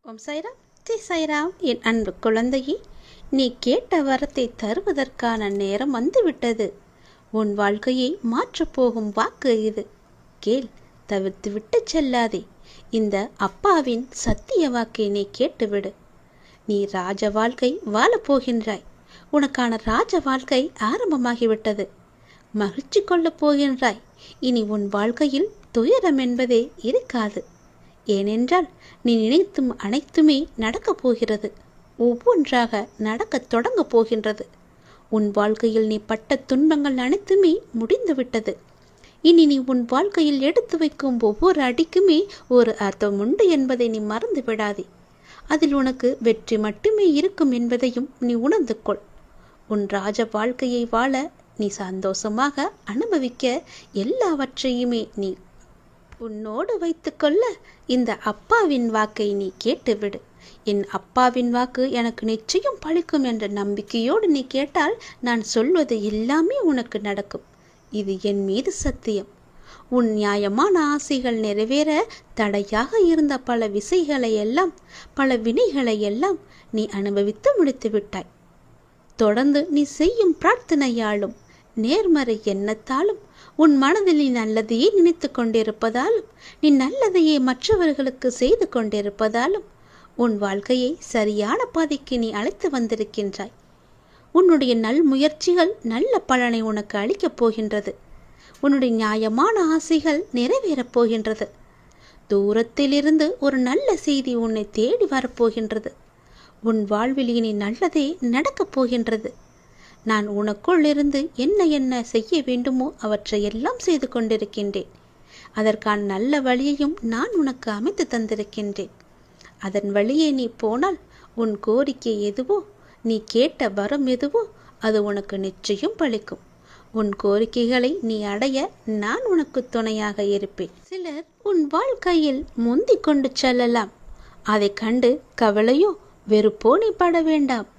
ஓம் சாய்ராம், ஜெய் சாய்ராம். என் அன்பு குழந்தையே, நீ கேட்ட வரத்தை தருவதற்கான நேரம் வந்துவிட்டது. உன் வாழ்க்கையை மாற்றப்போகும் வாக்கு இது. கேள், தவிர்த்து விட்டு செல்லாதே. இந்த அப்பாவின் சத்திய வாக்கை நீ கேட்டுவிடு. நீ ராஜ வாழ்க்கை வாழப்போகின்றாய். உனக்கான ராஜ வாழ்க்கை ஆரம்பமாகிவிட்டது. மகிழ்ச்சி கொள்ளப் போகின்றாய். இனி உன் வாழ்க்கையில் துயரம் என்பதே இருக்காது. ஏனென்றால் நீ நினைத்தும் அனைத்துமே நடக்கப் போகிறது. ஒவ்வொன்றாக நடக்கத் தொடங்கப் போகின்றது. உன் வாழ்க்கையில் நீ பட்ட துன்பங்கள் அனைத்துமே முடிந்துவிட்டது. இனி நீ உன் வாழ்க்கையில் எடுத்து வைக்கும் ஒவ்வொரு அடிக்குமே ஒரு அர்த்தம் உண்டு என்பதை நீ மறந்து விடாதே. அதில் உனக்கு வெற்றி மட்டுமே இருக்கும் என்பதையும் நீ உணர்ந்து கொள். உன் ராஜ வாழ்க்கையை வாழ நீ சந்தோஷமாக அனுபவிக்க எல்லாவற்றையுமே நீ உன்னோடு வைத்துக்கொள்ள இந்த அப்பாவின் வாக்கை நீ கேட்டுவிடு. என் அப்பாவின் வாக்கு எனக்கு நிச்சயம் பலிக்கும் என்ற நம்பிக்கையோடு நீ கேட்டால் நான் சொல்வது எல்லாமே உனக்கு நடக்கும். இது என் மீது சத்தியம். உன் நியாயமான ஆசைகள் நிறைவேற தடையாக இருந்த பல விசைகளை எல்லாம், பல வினைகளை எல்லாம் நீ அனுபவித்து முடித்து விட்டாய். தொடர்ந்து நீ செய்யும் பிரார்த்தனையாலும் நேர்மறை எண்ணத்தாலும் உன் மனதில் நீ நல்லதையே நினைத்து கொண்டிருப்பதாலும், நீ நல்லதையே மற்றவர்களுக்கு செய்து கொண்டிருப்பதாலும் உன் வாழ்க்கையை சரியான பாதைக்கு நீ அழைத்து வந்திருக்கின்றாய். உன்னுடைய நல் முயற்சிகள் நல்ல பலனை உனக்கு அளிக்கப் போகின்றது. உன்னுடைய நியாயமான ஆசைகள் நிறைவேறப் போகின்றது. தூரத்திலிருந்து ஒரு நல்ல செய்தி உன்னை தேடி வரப்போகின்றது. உன் வாழ்வில் இனி நல்லதே நடக்கப் போகின்றது. நான் உனக்குள் இருந்து என்ன செய்ய வேண்டுமோ அவற்றை எல்லாம் செய்து கொண்டிருக்கின்றேன். அதற்கான நல்ல வழியையும் நான் உனக்கு அமைத்து தந்திருக்கின்றேன். அதன் வழியே நீ போனால் உன் கோரிக்கை எதுவோ, நீ கேட்ட வரம் எதுவோ அது உனக்கு நிச்சயம் பலிக்கும். உன் கோரிக்கைகளை நீ அடைய நான் உனக்கு துணையாக இருப்பேன். சிலர் உன் வாழ்க்கையில் முந்திக் கொண்டு செல்லலாம். அதை கண்டு கவலையோ வெறுப்போ நீ பட வேண்டாம்.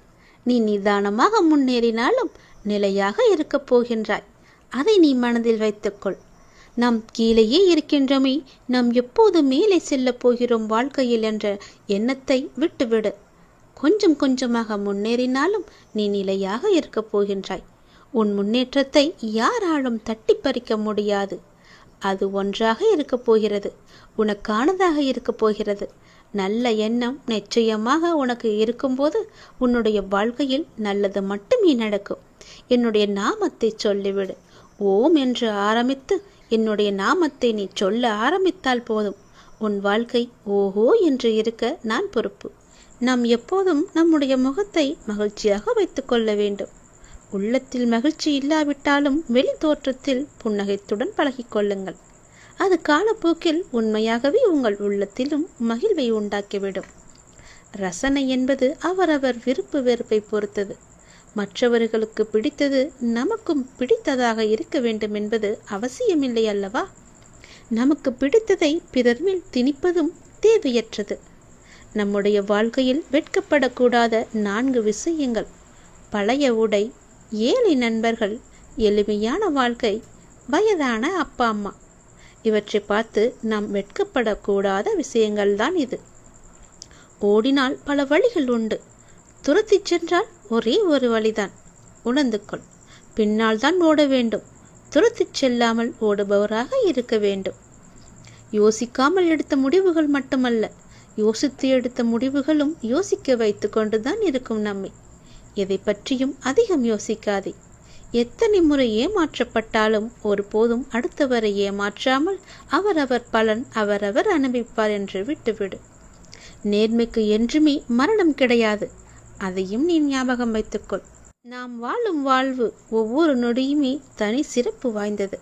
நீ நிதானமாக முன்னேறினாலும் நிலையாக இருக்கப் போகின்றாய். அதை நீ மனதில் வைத்துக்கொள். நாம் கீழேயே இருக்கின்றோமே, நாம் எப்போது மேலே செல்லப் போகிறோம் வாழ்க்கையில் என்ற எண்ணத்தை விட்டுவிடு. கொஞ்சம் கொஞ்சமாக முன்னேறினாலும் நீ நிலையாக இருக்கப் போகின்றாய். உன் முன்னேற்றத்தை யாராலும் தட்டி பறிக்க முடியாது. அது ஒன்றாக இருக்கப் போகிறது. உனக்கானதாக இருக்கப் போகிறது. நல்ல எண்ணம் நிச்சயமாக உனக்கு இருக்கும்போது உன்னுடைய வாழ்க்கையில் நல்லது மட்டுமே நடக்கும். என்னுடைய நாமத்தை சொல்லிவிடு. ஓம் என்று ஆரம்பித்து என்னுடைய நாமத்தை நீ சொல்ல ஆரம்பித்தால் போதும். உன் வாழ்க்கை ஓஹோ என்று இருக்க நான் பொறுப்பு. நாம் எப்போதும் நம்முடைய முகத்தை மகிழ்ச்சியாக வைத்துக் கொள்ள வேண்டும். உள்ளத்தில் மகிழ்ச்சி இல்லாவிட்டாலும் வெளி தோற்றத்தில் புன்னகைத்துடன் பழகிக்கொள்ளுங்கள். அது காலப்போக்கில் உண்மையாகவே உங்கள் உள்ளத்திலும் மகிழ்வை உண்டாக்கிவிடும். ரசனை என்பது அவரவர் விருப்பு வெறுப்பை பொறுத்தது. மற்றவர்களுக்கு பிடித்தது நமக்கும் பிடித்ததாக இருக்க வேண்டும் என்பது அவசியமில்லை அல்லவா? நமக்கு பிடித்ததை பிறர் மேல் திணிப்பதும் தேவையற்றது. நம்முடைய வாழ்க்கையில் வெட்கப்படக்கூடாத 4 விஷயங்கள்: பழைய உடை, ஏழை நண்பர்கள், எளிமையான வாழ்க்கை, வயதான அப்பா அம்மா. இவற்றை பார்த்து நாம் வெட்கப்படக்கூடாத விஷயங்கள்தான் இது. ஓடினால் பல வழிகள் உண்டு. துரத்தி சென்றால் ஒரே ஒரு வழிதான். உணர்ந்து கொள். பின்னால் தான் ஓட வேண்டும். துரத்தி செல்லாமல் ஓடுபவராக இருக்க வேண்டும். யோசிக்காமல் எடுத்த முடிவுகள் மட்டுமல்ல, யோசித்து எடுத்த முடிவுகளும் யோசிக்க வைத்து கொண்டுதான் இருக்கும் நம்மை. எதை பற்றியும் அதிகம் யோசிக்காதே. எத்தனை முறை ஏமாற்றப்பட்டாலும் ஒருபோதும் அடுத்தவரை ஏமாற்றாமல் அவரவர் பலன் அவரவர் அனுபவிப்பார் என்று விட்டுவிடு. நேர்மைக்கு என்றுமே மரணம் கிடையாது. அதையும் நீ ஞாபகம் வைத்துக்கொள். நாம் வாழும் வாழ்வு ஒவ்வொரு நொடியுமே தனி சிறப்பு வாய்ந்தது.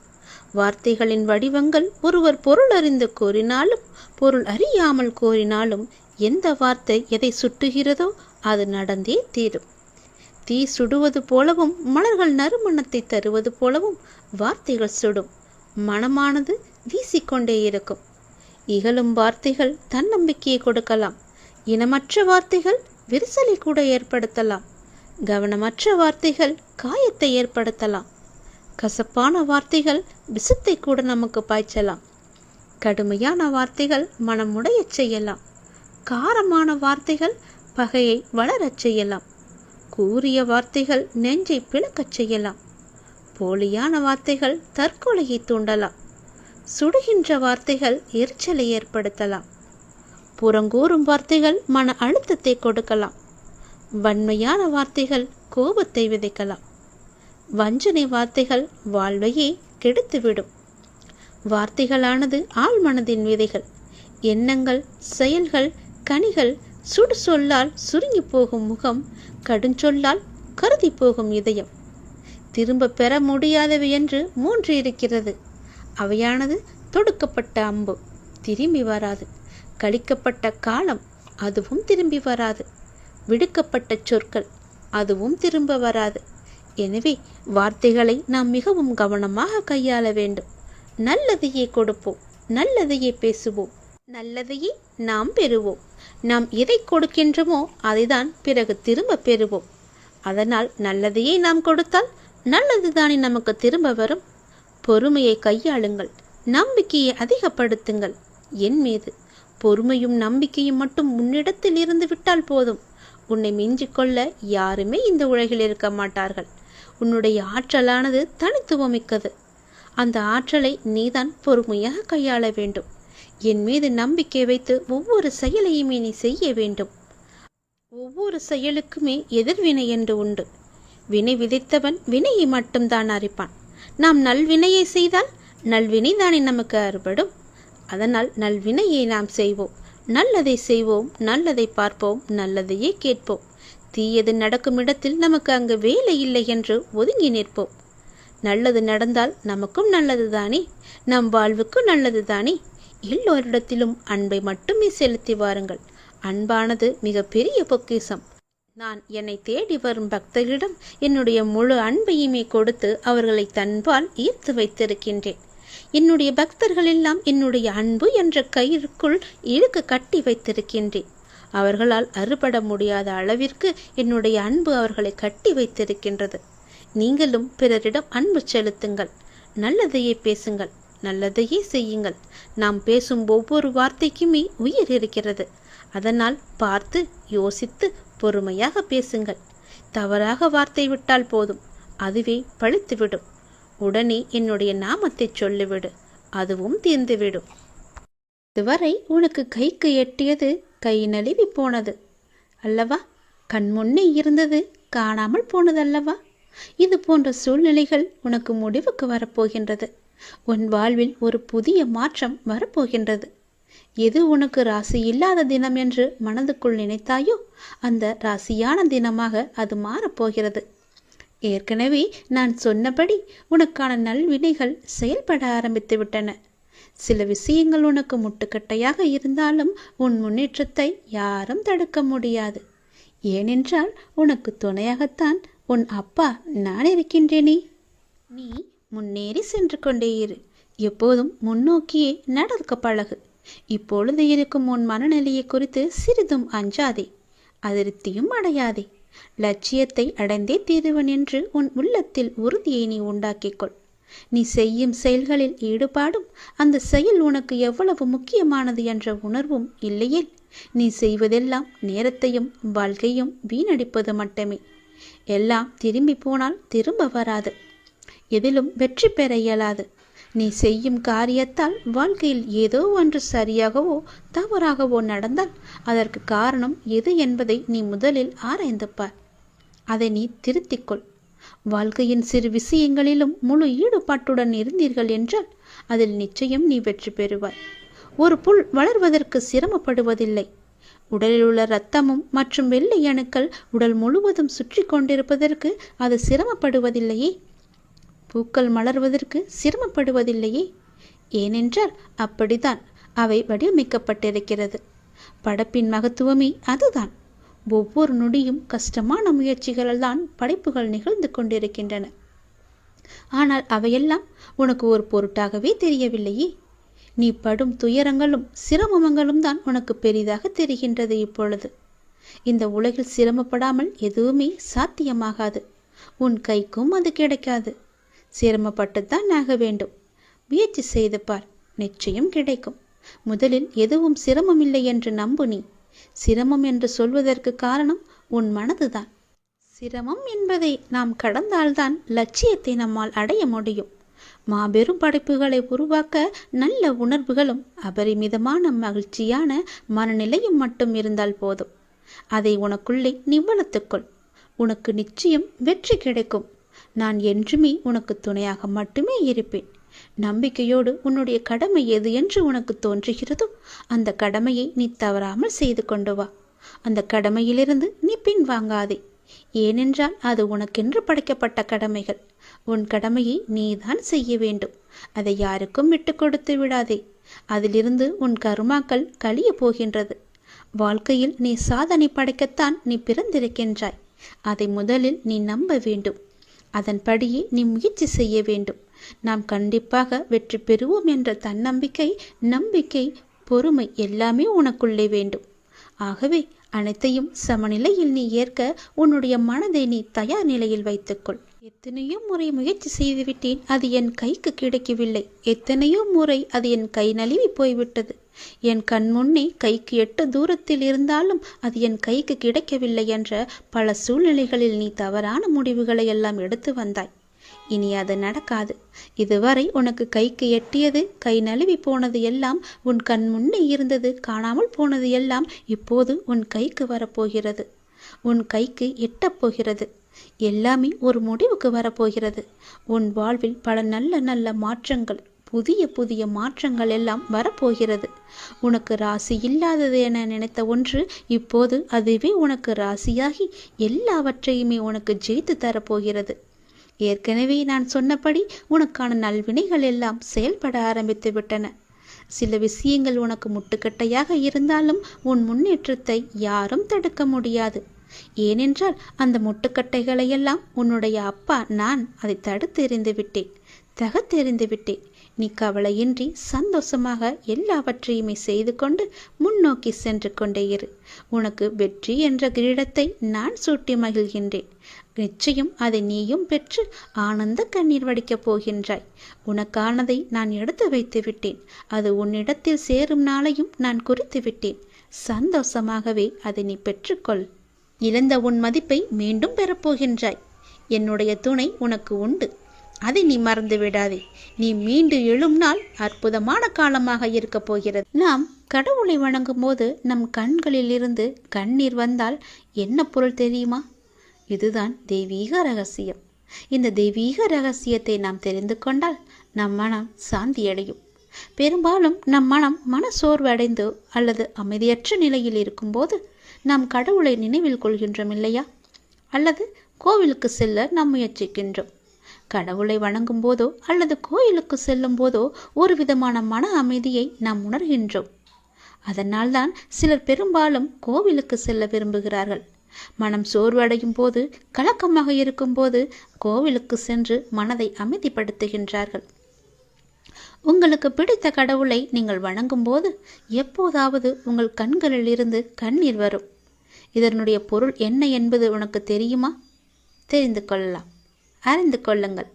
வார்த்தைகளின் வடிவங்கள் ஒருவர் பொருள் அறிந்து கூறினாலும் பொருள் அறியாமல் கூறினாலும் எந்த வார்த்தை எதை சுட்டுகிறதோ அது நடந்தே தீரும். தீ சுடுவது போலவும் மலர்கள் நறுமணத்தை தருவது போலவும் வார்த்தைகள் சுடும். மனமானது வீசிக்கொண்டே இருக்கும். இகழும் வார்த்தைகள் தன்னம்பிக்கையை கொடுக்கலாம். இனமற்ற வார்த்தைகள் விரிசலை கூட ஏற்படுத்தலாம். கவனமற்ற வார்த்தைகள் காயத்தை ஏற்படுத்தலாம். கசப்பான வார்த்தைகள் விஷத்தை கூட நமக்கு பாய்ச்சலாம். கடுமையான வார்த்தைகள் மனமுடையச் செய்யலாம். காரமான வார்த்தைகள் பகையை வளரச் செய்யலாம். கூறிய வார்த்தைகள் நெஞ்சை பிளக்கச் செய்யலாம். போலியான வார்த்தைகள் தற்கொலையை தூண்டலாம். சுடுகின்ற வார்த்தைகள் எரிச்சலை ஏற்படுத்தலாம். புறங்கூறும் வார்த்தைகள் மன அழுத்தத்தை கொடுக்கலாம். வன்மையான வார்த்தைகள் கோபத்தை விதைக்கலாம். வஞ்சனை வார்த்தைகள் வாழ்வையே கெடுத்துவிடும். வார்த்தைகளானது ஆழ்மனதின் விதைகள். எண்ணங்கள், செயல்கள், கனிகள். சுடு சொல்லால் சுருங்கி போகும் முகம், கடுஞ்சொல்லால் கருதி போகும் இதயம். திரும்ப பெற முடியாதவை என்று 3 இருக்கிறது. அவையானது தொடுக்கப்பட்ட அம்பு, திரும்பி வராது. கழிக்கப்பட்ட காலம், அதுவும் திரும்பி வராது. விடுக்கப்பட்ட சொற்கள், அதுவும் திரும்ப வராது. எனவே வார்த்தைகளை நாம் மிகவும் கவனமாக கையாள வேண்டும். நல்லதையே கொடுப்போம், நல்லதையே பேசுவோம், நல்லதையே நாம் பெறுவோம். நாம் எதை கொடுக்கின்றோமோ அதைதான் பிறகு திரும்ப பெறுவோம். அதனால் நல்லதையே நாம் கொடுத்தால் நல்லதுதானே நமக்கு திரும்ப வரும். பொறுமையை கையாளுங்கள், நம்பிக்கையை அதிகப்படுத்துங்கள். என் மீது பொறுமையும் நம்பிக்கையும் மட்டும் உன்னிடத்தில் இருந்து விட்டால் போதும். உன்னை மிஞ்சிக்கொள்ள யாருமே இந்த உலகில் இருக்க மாட்டார்கள். உன்னுடைய ஆற்றலானது தனித்துவமிக்கது. அந்த ஆற்றலை நீதான் பொறுமையாக கையாள வேண்டும். என் மீது நம்பிக்கை வைத்து ஒவ்வொரு செயலையுமே நீ செய்ய வேண்டும். ஒவ்வொரு செயலுக்குமே எதிர்வினை என்று உண்டு. வினை விதைத்தவன் வினையை மட்டும்தான் அறிப்பான். நாம் நல்வினையை செய்தால் நல்வினை தானே நமக்கு அறுபடும். அதனால் நல்வினையை நாம் செய்வோம், நல்லதை செய்வோம், நல்லதை பார்ப்போம், நல்லதையே கேட்போம். தீயது நடக்கும் இடத்தில் நமக்கு அங்கு வேலை இல்லை என்று ஒதுங்கி நிற்போம். நல்லது நடந்தால் நமக்கும் நல்லது தானே, நம் வாழ்வுக்கும் நல்லது தானே. எல்லோரிடத்திலும் அன்பை மட்டுமே செலுத்தி வாருங்கள். அன்பானது மிக பெரிய பொக்கிஷம். நான் என்னை தேடி வரும் பக்தர்களிடம் என்னுடைய முழு அன்பையுமே கொடுத்து அவர்களை தன்பால் ஈர்த்து வைத்திருக்கின்றேன். என்னுடைய பக்தர்கள் எல்லாம் என்னுடைய அன்பு என்ற கயிறுக்குள் இழுக்கு கட்டி வைத்திருக்கின்றேன். அவர்களால் அறுபட முடியாத அளவிற்கு என்னுடைய அன்பு அவர்களை கட்டி வைத்திருக்கின்றது. நீங்களும் பிறரிடம் அன்பு செலுத்துங்கள், நல்லதையே பேசுங்கள், நல்லதையே செய்யுங்கள். நாம் பேசும் ஒவ்வொரு வார்த்தைக்குமே உயிர் இருக்கிறது. அதனால் பார்த்து யோசித்து பொறுமையாக பேசுங்கள். தவறாக வார்த்தை விட்டால் போதும், அதுவே பழித்துவிடும். உடனே என்னுடைய நாமத்தை சொல்லிவிடு, அதுவும் தீர்ந்துவிடும். இதுவரை உனக்கு கைக்கு எட்டியது கை நழுவி போனது அல்லவா? கண் முன்னே இருந்தது காணாமல் போனதல்லவா? இது போன்ற சூழ்நிலைகள் உனக்கு முடிவுக்கு வரப்போகின்றது. உன் வாழ்வில் ஒரு புதிய மாற்றம் வரப்போகின்றது. எது உனக்கு ராசி இல்லாத தினம் என்று மனதுக்குள் நினைத்தாயோ அந்த ராசியான தினமாக அது மாறப்போகிறது. ஏற்கனவே நான் சொன்னபடி உனக்கான நல்வினைகள் செயல்பட ஆரம்பித்து விட்டன. சில விஷயங்கள் உனக்கு முட்டுக்கட்டையாக இருந்தாலும் உன் முன்னேற்றத்தை யாரும் தடுக்க முடியாது. ஏனென்றால் உனக்கு துணையாகத்தான் உன் அப்பா நான் இருக்கின்றேனே. நீ முன்னேறி சென்று கொண்டே இரு. எப்போதும் முன்னோக்கியே நடக்க பழகு. இப்பொழுது இருக்கும் உன் மனநிலையை குறித்து சிறிதும் அஞ்சாதே, அதிருப்தியும் அடையாதே. லட்சியத்தை அடைந்தே தீருவன் என்று உன் உள்ளத்தில் உறுதியை நீ உண்டாக்கிக்கொள். நீ செய்யும் செயல்களில் ஈடுபாடும் அந்த செயல் உனக்கு எவ்வளவு முக்கியமானது என்ற உணர்வும் இல்லையே, நீ செய்வதெல்லாம் நேரத்தையும் வாழ்க்கையும் வீணடிப்பது மட்டுமே. எல்லாம் திரும்பி போனால் திரும்ப வராது. எதிலும் வெற்றி பெற இயலாது. நீ செய்யும் காரியத்தால் வாழ்க்கையில் ஏதோ ஒன்று சரியாகவோ தவறாகவோ நடந்தால் அதற்கு காரணம் எது என்பதை நீ முதலில் ஆராய்ந்து பார். அதை நீ திருத்திக்கொள். வாழ்க்கையின் சிறு விஷயங்களிலும் முழு ஈடுபாட்டுடன் இருந்தீர்கள் என்றால் அதில் நிச்சயம் நீ வெற்றி பெறுவாய். ஒரு புல் வளர்வதற்கு சிரமப்படுவதில்லை. உடலில் உள்ள இரத்தமும் மற்றும் வெள்ளை அணுக்கள் உடல் முழுவதும் சுற்றி கொண்டிருப்பதற்கு அது சிரமப்படுவதில்லையே. பூக்கள் மலர்வதற்கு சிரமப்படுவதில்லையே. ஏனென்றால் அப்படித்தான் அவை வடிவமைக்கப்பட்டிருக்கிறது. படைப்பின் மகத்துவமே அதுதான். ஒவ்வொரு நொடியும் கஷ்டமான முயற்சிகளால் தான் படைப்புகள் நிகழ்ந்து கொண்டிருக்கின்றன. ஆனால் அவையெல்லாம் உனக்கு ஒரு பொருட்டாகவே தெரியவில்லையே. நீ படும் துயரங்களும் சிரமங்களும் தான் உனக்கு பெரிதாக தெரிகின்றது. இப்பொழுது இந்த உலகில் சிரமப்படாமல் எதுவுமே சாத்தியமாகாது. உன் கைக்கும் அது கிடைக்காது. சிரமப்பட்டுத்தான் ஆக வேண்டும். முயற்சி செய்து பார், நிச்சயம் கிடைக்கும். முதலில் எதுவும் சிரமமில்லை என்று நம்பு. நீ சிரமம் என்று சொல்வதற்கு காரணம் உன் மனதுதான். சிரமம் என்பதை நாம் கடந்தால்தான் லட்சியத்தை நம்மால் அடைய முடியும். மாபெரும் படைப்புகளை உருவாக்க நல்ல உணர்வுகளும் அபரிமிதமான மகிழ்ச்சியான மனநிலையும் மட்டும் இருந்தால் போதும். அதை உனக்குள்ளே நீ வளர்த்துக்கொள். உனக்கு நிச்சயம் வெற்றி கிடைக்கும். நான் என்றுமே உனக்கு துணையாக மட்டுமே இருப்பேன். நம்பிக்கையோடு உன்னுடைய கடமை எது என்று உனக்கு தோன்றுகிறதோ அந்த கடமையை நீ தவறாமல் செய்து கொண்டு வா. அந்த கடமையிலிருந்து நீ பின்வாங்காதே. ஏனென்றால் அது உனக்கென்று படைக்கப்பட்ட கடமைகள். உன் கடமையை நீதான் செய்ய வேண்டும். அதை யாருக்கும் விட்டு கொடுத்து விடாதே. அதிலிருந்து உன் கர்மாக்கள் கழிய போகின்றது. வாழ்க்கையில் நீ சாதனை படைக்கத்தான் நீ பிறந்திருக்கின்றாய். அதை முதலில் நீ நம்ப வேண்டும். அதன்படியே நீ முயற்சி செய்ய வேண்டும். நாம் கண்டிப்பாக வெற்றி பெறுவோம் என்ற தன்னம்பிக்கை, நம்பிக்கை, பொறுமை எல்லாமே உனக்குள்ளே வேண்டும். ஆகவே அனைத்தையும் சமநிலையில் நீ ஏற்க உன்னுடைய மனதை நீ தயார் நிலையில் வைத்துக்கொள். எத்தனையோ முறை முயற்சி செய்துவிட்டேன், அது என் கைக்கு கிடைக்கவில்லை. எத்தனையோ முறை அது என் கை நழுவி போய்விட்டது. என் கண் முன்னே கைக்கு 8 தூரத்தில் இருந்தாலும் அது என் கைக்கு கிடைக்கவில்லை என்ற பல சூழ்நிலைகளில் நீ தவறான முடிவுகளை எல்லாம் எடுத்து வந்தாய். இனி அது நடக்காது. இதுவரை உனக்கு கைக்கு எட்டியது, கை நழுவி போனது எல்லாம், உன் கண் முன்னே இருந்தது, காணாமல் போனது எல்லாம் இப்போது உன் கைக்கு வரப்போகிறது. உன் கைக்கு எட்டப் போகிறது. எல்லாமே ஒரு முடிவுக்கு வரப்போகிறது. உன் வாழ்வில் பல நல்ல நல்ல மாற்றங்கள், புதிய புதிய மாற்றங்கள் எல்லாம் வரப்போகிறது. உனக்கு ராசி இல்லாதது என நினைத்த ஒன்று இப்போது அதுவே உனக்கு ராசியாகி எல்லாவற்றையுமே உனக்கு ஜெயித்து தரப்போகிறது. ஏற்கனவே நான் சொன்னபடி உனக்கான நல்வினைகள் எல்லாம் செயல்பட ஆரம்பித்து விட்டன. சில விஷயங்கள் உனக்கு முட்டுக்கட்டையாக இருந்தாலும் உன் முன்னேற்றத்தை யாரும் தடுக்க முடியாது. ஏனென்றால் அந்த முட்டுக்கட்டைகளை எல்லாம் உன்னுடைய அப்பா நான் அதை தடுத்து எறிந்து விட்டேன், தகர்த்தெறிந்து விட்டேன். நீ கவலையின்றி சந்தோஷமாக எல்லாவற்றையுமே செய்து கொண்டு முன்னோக்கி சென்று கொண்டே இரு. உனக்கு வெற்றி என்ற கிரீடத்தை நான் சூட்டி மகிழ்கின்றேன். நிச்சயம் அதை நீயும் பெற்று ஆனந்த கண்ணீர் வடிக்கப் போகின்றாய். உனக்கானதை நான் எடுத்து வைத்து விட்டேன். அது உன்னிடத்தில் சேரும் நாளையும் நான் குறித்து விட்டேன். சந்தோஷமாகவே அதை நீ பெற்றுக்கொள். இழந்த உன் மதிப்பை மீண்டும் பெறப்போகின்றாய். என்னுடைய துணை உனக்கு உண்டு. அதை நீ மறந்து விடாதே. நீ மீண்டு எழும் நாள் அற்புதமான காலமாக இருக்க போகிறது. நாம் கடவுளை வணங்கும் போது நம் கண்களில் இருந்து கண்ணீர் வந்தால் என்ன பொருள் தெரியுமா? இதுதான் தெய்வீக ரகசியம். இந்த தெய்வீக ரகசியத்தை நாம் தெரிந்து கொண்டால் நம் மனம் சாந்தியடையும். பெரும்பாலும் நம் மன சோர்வு அடைந்து அல்லது அமைதியற்ற நிலையில் இருக்கும்போது நாம் கடவுளை நினைவில் கொள்கின்றோம் இல்லையா? அல்லது கோவிலுக்கு செல்ல நாம் முயற்சிக்கின்றோம். கடவுளை வணங்கும் போதோ அல்லது கோயிலுக்கு செல்லும் போதோ ஒரு விதமான மன அமைதியை நாம் உணர்கின்றோம். அதனால்தான் சிலர் பெரும்பாலும் கோவிலுக்கு செல்ல விரும்புகிறார்கள். மனம் சோர்வடையும் போது, கலக்கமாக இருக்கும் போது கோவிலுக்கு சென்று மனதை அமைதிப்படுத்துகின்றார்கள். உங்களுக்கு பிடித்த கடவுளை நீங்கள் வணங்கும் போது எப்போதாவது உங்கள் கண்களில் இருந்து கண்ணீர் வரும். இதனுடைய பொருள் என்ன என்பது உனக்கு தெரியுமா? தெரிந்து கொள்ளலாம், அறிந்து கொள்ளுங்கள்.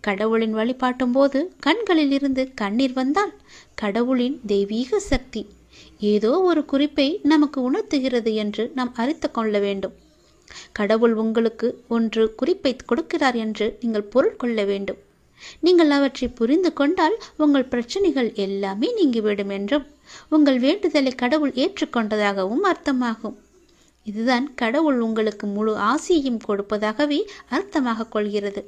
கடவுளின் வழிபாட்டும் போது கண்களில் இருந்து கண்ணீர் வந்தால் கடவுளின் தெய்வீக சக்தி ஏதோ ஒரு குறிப்பை நமக்கு உணர்த்துகிறது என்று நாம் அறிந்து கொள்ள வேண்டும். கடவுள் உங்களுக்கு ஒன்று குறிப்பை கொடுக்கிறார் என்று நீங்கள் பொருள் கொள்ள வேண்டும். நீங்கள் அவற்றை புரிந்து கொண்டால் உங்கள் பிரச்சனைகள் எல்லாமே நீங்கிவிடும் என்றும் உங்கள் வேண்டுதலை கடவுள் ஏற்றுக்கொண்டதாகவும் அர்த்தமாகும். இதுதான் கடவுள் உங்களுக்கு முழு ஆசியையும் கொடுப்பதாகவே அர்த்தமாக கொள்கிறது.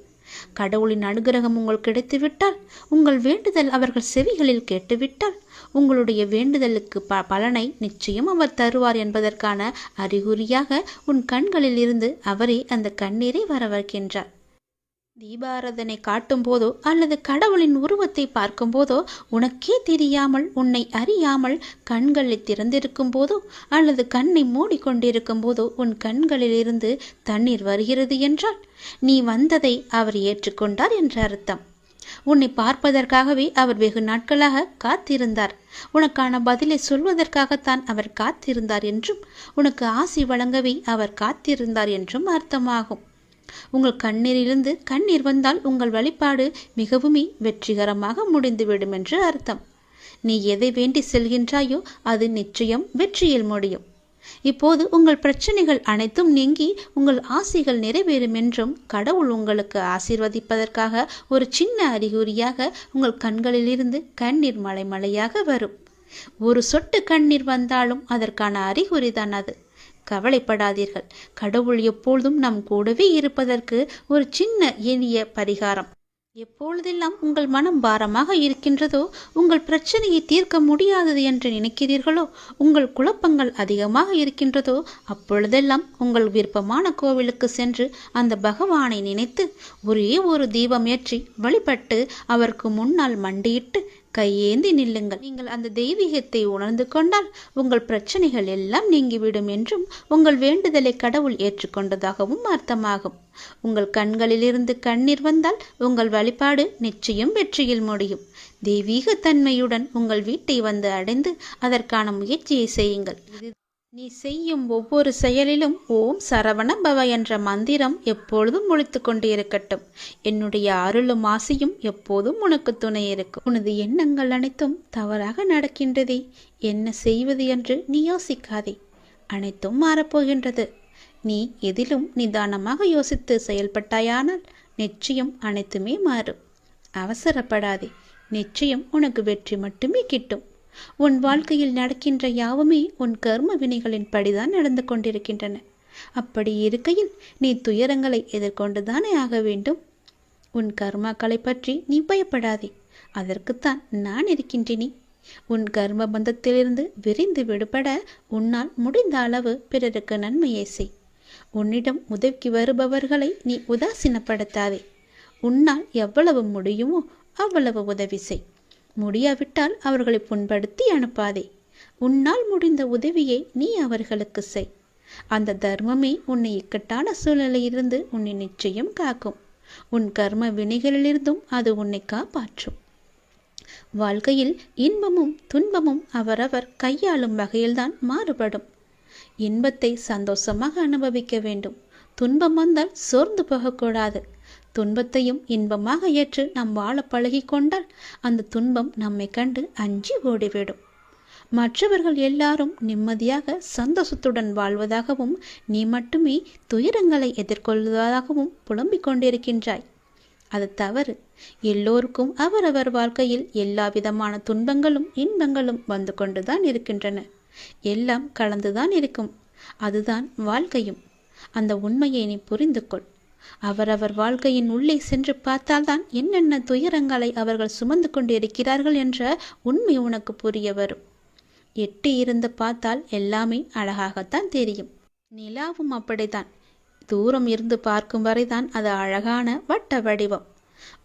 கடவுளின் அனுகிரகம் உங்களுக்கு கிடைத்துவிட்டால், உங்கள் வேண்டுதல் அவர்கள் செவிகளில் கேட்டுவிட்டால், உங்களுடைய வேண்டுதலுக்கு பலனை நிச்சயம் அவர் தருவார் என்பதற்கான அறிகுறியாக உன் கண்களில் இருந்து அவரே அந்த கண்ணீரை வர வைக்கின்றார். தீபாராதனை காட்டும் போதோ அல்லது கடவுளின் உருவத்தை பார்க்கும் போதோ உனக்கே தெரியாமல், உன்னை அறியாமல் கண்களை திறந்திருக்கும் போதோ அல்லது கண்ணை மூடிக்கொண்டிருக்கும் போதோ உன் கண்களில் இருந்து தண்ணீர் வருகிறது என்றால் நீ வந்ததை அவர் ஏற்றுக்கொண்டார் என்ற அர்த்தம். உன்னை பார்ப்பதற்காகவே அவர் வெகு நாட்களாக காத்திருந்தார். உனக்கான பதிலை சொல்வதற்காகத்தான் அவர் காத்திருந்தார் என்றும், உனக்கு ஆசி வழங்கவே அவர் காத்திருந்தார் என்றும் அர்த்தமாகும். உங்கள் கண்ணீரிலிருந்து கண்ணீர் வந்தால் உங்கள் வழிபாடு மிகவுமே வெற்றிகரமாக முடிந்துவிடும் என்று அர்த்தம். நீ எதை வேண்டி செல்கின்றாயோ அது நிச்சயம் வெற்றியில் முடியும். இப்போது உங்கள் பிரச்சனைகள் அனைத்தும் நீங்கி உங்கள் ஆசைகள் நிறைவேறும் என்றும் கடவுள் உங்களுக்கு ஆசீர்வதிப்பதற்காக ஒரு சின்ன அறிகுறியாக உங்கள் கண்களிலிருந்து கண்ணீர் மலை மலையாக வரும். ஒரு சொட்டு கண்ணீர் வந்தாலும் அதற்கான அறிகுறிதான் அது. கவலைப்படாதீர்கள். கடவுள் எப்பொழுதும் நம் கூடவே இருப்பதற்கு ஒரு சின்ன எளிய பரிகாரம். எப்பொழுதெல்லாம் உங்கள் மனம் பாரமாக இருக்கின்றதோ, உங்கள் பிரச்சனையை தீர்க்க முடியாதது என்று நினைக்கிறீர்களோ, உங்கள் குழப்பங்கள் அதிகமாக இருக்கின்றதோ, அப்பொழுதெல்லாம் உங்கள் விருப்பமான கோவிலுக்கு சென்று அந்த பகவானை நினைத்து ஒரே ஒரு தீபம் ஏற்றி வழிபட்டு அவருக்கு முன்னால் மண்டியிட்டு கையேந்தி நில்லுங்கள். நீங்கள் அந்த தெய்வீகத்தை உணர்ந்து கொண்டால் உங்கள் பிரச்சனைகள் எல்லாம் நீங்கிவிடும் என்றும் உங்கள் வேண்டுதலை கடவுள் ஏற்றுக்கொண்டதாகவும் அர்த்தமாகும். உங்கள் கண்களிலிருந்து கண்ணீர் வந்தால் உங்கள் வழிபாடு நிச்சயம் வெற்றியில் முடியும். தெய்வீக தன்மையுடன் உங்கள் வீட்டை வந்து அடைந்து அதற்கான முயற்சியை செய்யுங்கள். நீ செய்யும் ஒவ்வொரு செயலிலும் ஓம் சரவண பவ என்ற மந்திரம் எப்பொழுதும் ஒலித்து கொண்டே இருக்கட்டும். என்னுடைய அருளும் ஆசையும் எப்போதும் உனக்கு துணை இருக்கும். உனது எண்ணங்கள் அனைத்தும் தவறாக நடக்கின்றதே, என்ன செய்வது என்று நீ யோசிக்காதே. அனைத்தும் மாறப்போகின்றது. நீ எதிலும் நிதானமாக யோசித்து செயல்பட்டாயானால் நிச்சயம் அனைத்துமே மாறும். அவசரப்படாதே. நிச்சயம் உனக்கு வெற்றி மட்டுமே கிட்டும். உன் வாழ்க்கையில் நடக்கின்ற யாவுமே உன் கர்ம வினைகளின் படிதான் நடந்து கொண்டிருக்கின்றன. அப்படி இருக்கையில் நீ துயரங்களை எதிர்கொண்டுதானே ஆக வேண்டும். உன் கர்மாக்களை பற்றி நீ பயப்படாதே. அதற்குத்தான் நான் இருக்கின்றேனே. உன் கர்ம பந்தத்திலிருந்து விரிந்து விடுபட உன்னால் முடிந்த அளவு பிறருக்கு நன்மையை செய். உன்னிடம் உதவிக்கு வருபவர்களை நீ உதாசீனப்படுத்தாதே. உன்னால் எவ்வளவு முடியுமோ அவ்வளவு உதவி செய். முடியாவிட்டால் அவர்களை புண்படுத்தி அனுப்பாதே. உன்னால் முடிந்த உதவியை நீ அவர்களுக்கு செய். அந்த தர்மமே உன்னை இக்கட்டான சூழ்நிலையிலிருந்து உன்னை நிச்சயம் காக்கும். உன் கர்ம வினைகளிலிருந்தும் அது உன்னை காப்பாற்றும். வாழ்க்கையில் இன்பமும் துன்பமும் அவரவர் கையாளும் வகையில்தான் மாறுபடும். இன்பத்தை சந்தோஷமாக அனுபவிக்க வேண்டும். துன்பம் வந்தால் சோர்ந்து போகக்கூடாது. துன்பத்தையும் இன்பமாக ஏற்று நாம் வாழ பழகி கொண்டால் அந்த துன்பம் நம்மை கண்டு அஞ்சி ஓடிவிடும். மற்றவர்கள் எல்லாரும் நிம்மதியாக சந்தோஷத்துடன் வாழ்வதாகவும் நீ மட்டுமே துயரங்களை எதிர்கொள்வதாகவும் புலம்பிக் கொண்டிருக்கின்றாய். அது தவறு. எல்லோருக்கும் அவரவர் வாழ்க்கையில் எல்லா விதமான துன்பங்களும் இன்பங்களும் வந்து கொண்டுதான் இருக்கின்றன. எல்லாம் கலந்துதான் இருக்கும். அதுதான் வாழ்க்கையும். அந்த உண்மையை நீ புரிந்து கொள். அவரவர் வாழ்க்கையின் உள்ளே சென்று பார்த்தால்தான் என்னென்ன துயரங்களை அவர்கள் சுமந்து கொண்டு இருக்கிறார்கள் என்ற உண்மை உனக்கு புரிய வரும். எட்டி இருந்து பார்த்தால் எல்லாமே அழகாகத்தான் தெரியும். நிலாவும் அப்படித்தான். தூரம் இருந்து பார்க்கும் வரைதான் அது அழகான வட்ட வடிவம்.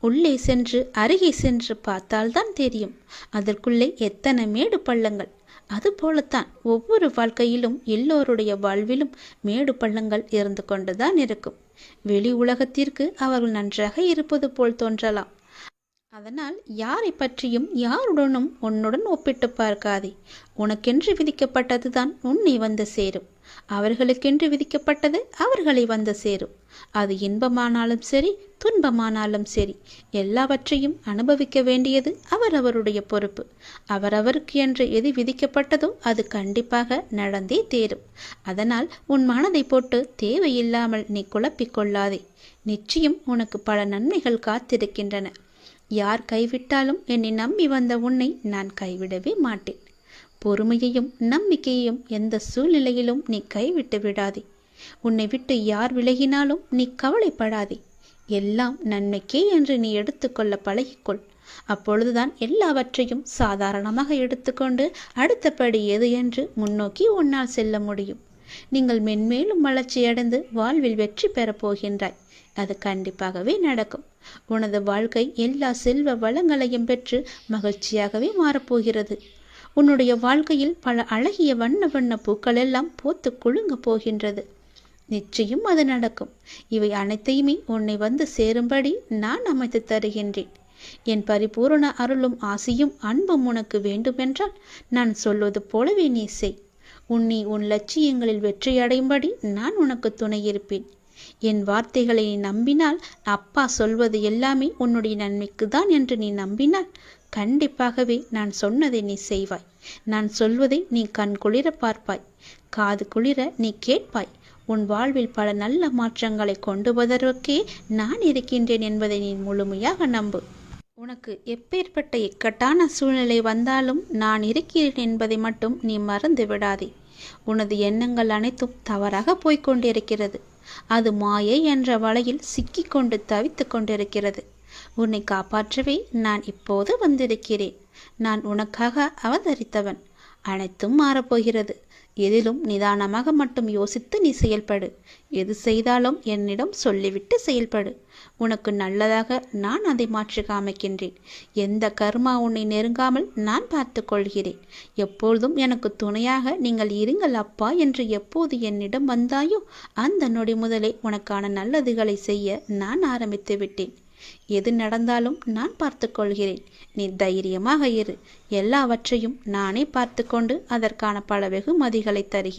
உள்ளே சென்று அருகே சென்று பார்த்தால்தான் தெரியும் அதற்குள்ளே எத்தனை மேடு பள்ளங்கள். அதுபோலத்தான் ஒவ்வொரு வாழ்க்கையிலும் எல்லோருடைய வாழ்விலும் மேடு பள்ளங்கள் இருந்து கொண்டுதான் இருக்கும். வெளி உலகத்திற்கு அவர்கள் நன்றாக இருப்பது போல் தோன்றலாம். அதனால் யாரை பற்றியும் யாருடனும் உன்னுடன் ஒப்பிட்டு பார்க்காதே. உனக்கென்று விதிக்கப்பட்டதுதான் உன்னை வந்து சேரும். அவர்களுக்கென்று விதிக்கப்பட்டது அவர்களை வந்து சேரும். அது இன்பமானாலும் சரி துன்பமானாலும் சரி எல்லாவற்றையும் அனுபவிக்க வேண்டியது அவரவருடைய பொறுப்பு. அவரவருக்கு என்று எது விதிக்கப்பட்டதோ அது கண்டிப்பாக நடந்தே தேரும். அதனால் உன் மனதை போட்டு தேவையில்லாமல் நீ குழப்பிக்கொள்ளாதே. நிச்சயம் உனக்கு பல நன்மைகள் காத்திருக்கின்றன. யார் கைவிட்டாலும் என்னை நம்பி வந்த உன்னை நான் கைவிடவே மாட்டேன். பொறுமையையும் நம்பிக்கையையும் எந்த சூழ்நிலையிலும் நீ கைவிட்டு விடாதே. உன்னை விட்டு யார் விலகினாலும் நீ கவலைப்படாதே. எல்லாம் நன்மைக்கே என்று நீ எடுத்துக்கொள்ள பழகிக்கொள். அப்பொழுதுதான் எல்லாவற்றையும் சாதாரணமாக எடுத்துக்கொண்டு அடுத்தபடி எது என்று முன்னோக்கி உன்னால் செல்ல முடியும். நீங்கள் மென்மேலும் வளர்ச்சியடைந்து வாழ்வில் வெற்றி பெறப் போகின்றாய். அது கண்டிப்பாகவே நடக்கும். உனது வாழ்க்கை எல்லா செல்வ வளங்களையும் பெற்று மகிழ்ச்சியாகவே மாறப்போகிறது. உன்னுடைய வாழ்க்கையில் பல அழகிய வண்ண வண்ண பூக்கள் எல்லாம் பூத்து குலுங்க போகின்றது. நிச்சயம் அது நடக்கும். இவை அனைத்தையுமே உன்னை வந்து சேரும்படி நான் அமைத்து தருகின்றேன். என் பரிபூரண அருளும் ஆசையும் அன்பும் உனக்கு வேண்டுமென்றால் நான் சொல்வது போலவே நீ செய். உன்னை உன் லட்சியங்களில் வெற்றியடையும்படி நான் உனக்கு துணை இருப்பேன். என் வார்த்தைகளை நீ நம்பினால், அப்பா சொல்வது எல்லாமே உன்னுடைய நன்மைக்கு தான் என்று நீ நம்பினால் கண்டிப்பாகவே நான் சொன்னதை நீ செய்வாய். நான் சொல்வதை நீ கண் குளிர பார்ப்பாய். காது குளிர நீ கேட்பாய். உன் வாழ்வில் பல நல்ல மாற்றங்களை கொண்டு வருவதற்கே நான் இருக்கின்றேன் என்பதை நீ முழுமையாக நம்பு. உனக்கு எப்பேற்பட்ட இக்கட்டான சூழ்நிலை வந்தாலும் நான் இருக்கிறேன் என்பதை மட்டும் நீ மறந்து விடாதே. உனது எண்ணங்கள் அனைத்தும் தவறாக போய்கொண்டிருக்கிறது. அது மாயை என்ற வலையில் சிக்கிக்கொண்டு தவித்து கொண்டிருக்கிறது. உன்னை காப்பாற்றவே நான் இப்போது வந்திருக்கிறேன். நான் உனக்காக அவதரித்தவன். அனைத்தும் மாறப்போகிறது. எதிலும் நிதானமாக மட்டும் யோசித்து நீ செயல்படு. எது செய்தாலும் என்னிடம் சொல்லிவிட்டு செயல்படு. உனக்கு நல்லதாக நான் அதை மாற்றி காமிக்கின்றேன். எந்த கர்மா உன்னை நெருங்காமல் நான் பார்த்து கொள்கிறேன். எப்பொழுதும் எனக்கு துணையாக நீங்கள் இருங்கள் அப்பா என்று எப்போது என்னிடம் வந்தாயோ அந்த நொடி முதலே உனக்கான நல்லதுகளை செய்ய நான் ஆரம்பித்து விட்டேன். எது நடந்தாலும் நான் பார்த்து கொள்கிறேன். நீ தைரியமாக இரு. எல்லாவற்றையும் நானே பார்த்து கொண்டு அதற்கான பல வெகுமதிகளை தருகிறேன்.